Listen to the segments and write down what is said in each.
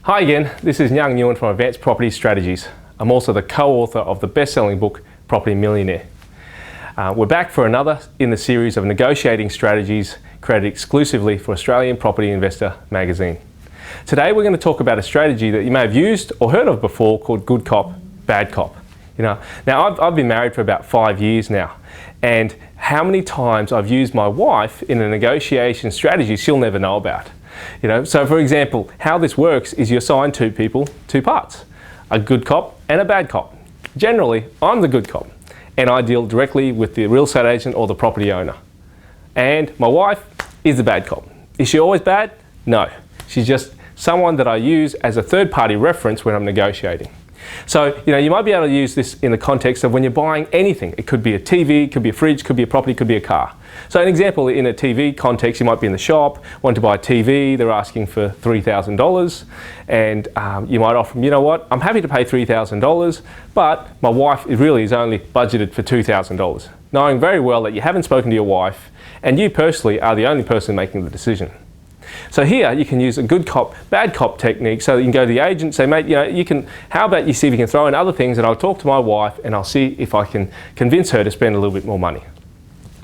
Hi again, this is Nhan Nguyen from Advanced Property Strategies. I'm also the co-author of the best-selling book, Property Millionaire. We're back for another in the series of negotiating strategies created exclusively for Australian Property Investor magazine. Today we're going to talk about a strategy that you may have used or heard of before called good cop, bad cop. Now I've been married for about 5 years now, and how many times I've used my wife in a negotiation strategy she'll never know about. So for example, how this works is you assign two people two parts, a good cop and a bad cop. Generally, I'm the good cop and I deal directly with the real estate agent or the property owner. And my wife is the bad cop. Is she always bad? No. She's just someone that I use as a third-party reference when I'm negotiating. So, you might be able to use this in the context of when you're buying anything. It could be a TV, it could be a fridge, it could be a property, it could be a car. So an example, in a TV context, you might be in the shop, want to buy a TV, they're asking for $3,000, and you might offer them, you know what, I'm happy to pay $3,000, but my wife really is only budgeted for $2,000, knowing very well that you haven't spoken to your wife, and you personally are the only person making the decision. So here you can use a good cop, bad cop technique, so that you can go to the agent and say, mate, how about you see if you can throw in other things, and I'll talk to my wife and I'll see if I can convince her to spend a little bit more money.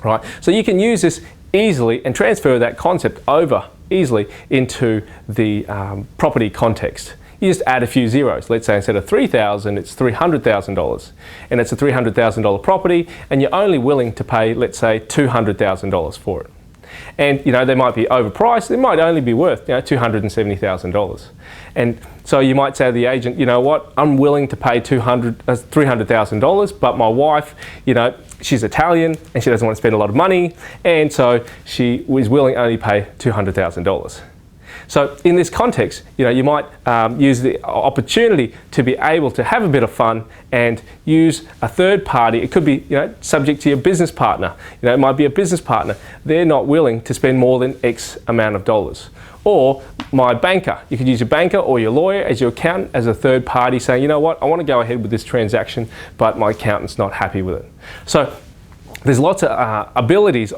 Right? So you can use this easily and transfer that concept over easily into the property context. You just add a few zeros. Let's say instead of $3,000, it's $300,000. And it's a $300,000 property, and you're only willing to pay, let's say, $200,000 for it. And they might be overpriced. It might only be worth $270,000. And so you might say to the agent, you know what, I'm willing to pay $300,000, but my wife, she's Italian and she doesn't want to spend a lot of money, and so she is willing to only pay $200,000. So in this context, you might use the opportunity to be able to have a bit of fun and use a third party. It could be subject to your business partner. It might be a business partner. They're not willing to spend more than X amount of dollars. Or my banker. You could use your banker or your lawyer as your accountant as a third party, saying, you know what, I want to go ahead with this transaction, but my accountant's not happy with it. So there's lots of abilities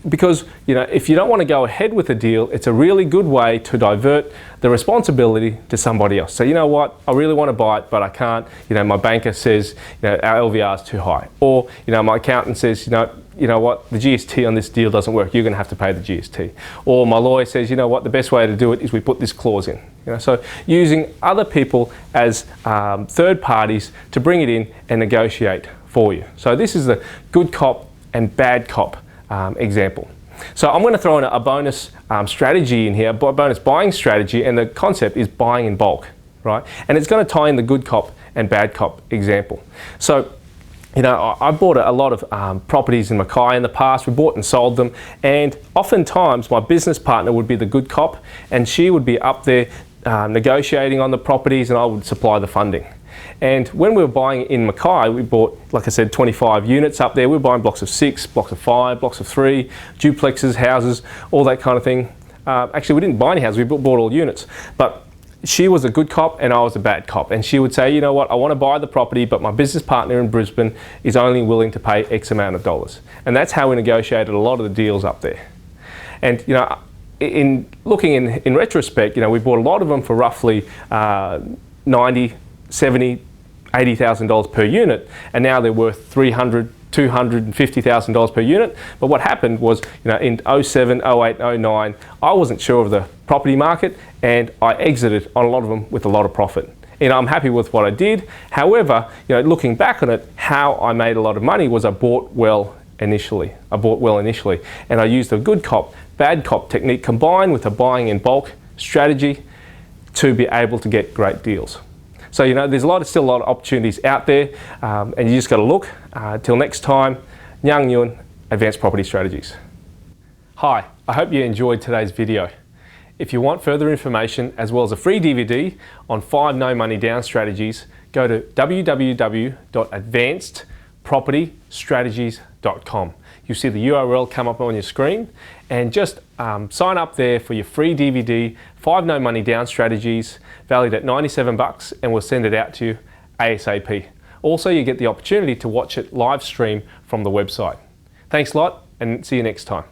because if you don't want to go ahead with a deal, it's a really good way to divert the responsibility to somebody else. So you know what, I really want to buy it, but I can't. My banker says our LVR is too high, or my accountant says you know what, the GST on this deal doesn't work. You're going to have to pay the GST. Or my lawyer says, you know what, the best way to do it is we put this clause in. So using other people as third parties to bring it in and negotiate for you. So this is the good cop and bad cop example. So I'm going to throw in a bonus strategy in here, a bonus buying strategy, and the concept is buying in bulk, right? And it's going to tie in the good cop and bad cop example. So I bought a lot of properties in Mackay in the past. We bought and sold them, and oftentimes my business partner would be the good cop, and she would be up there negotiating on the properties, and I would supply the funding. And when we were buying in Mackay, we bought, like I said, 25 units up there. We were buying blocks of 6, blocks of 5, blocks of 3, duplexes, houses, all that kind of thing. Actually, we didn't buy any houses, we bought all units. But she was a good cop and I was a bad cop. And she would say, you know what, I want to buy the property, but my business partner in Brisbane is only willing to pay X amount of dollars. And that's how we negotiated a lot of the deals up there. And in looking in retrospect, we bought a lot of them for roughly $90,000, $70,000, $80,000 per unit, and now they're worth $300,000, $250,000 per unit. But what happened was, in 07, 08, 09, I wasn't sure of the property market, and I exited on a lot of them with a lot of profit. I'm happy with what I did. However, looking back on it, how I made a lot of money was I bought well initially. And I used a good cop, bad cop technique combined with a buying in bulk strategy to be able to get great deals. So there's still a lot of opportunities out there, and you just got to look. Till next time, Nhan Nguyen, Advanced Property Strategies. Hi, I hope you enjoyed today's video. If you want further information as well as a free DVD on 5 no money down strategies, go to www.advancedpropertystrategies.com. You'll see the URL come up on your screen, and just sign up there for your free DVD, 5 no money down strategies, valued at $97, and we'll send it out to you ASAP. Also, you get the opportunity to watch it live stream from the website. Thanks a lot, and see you next time.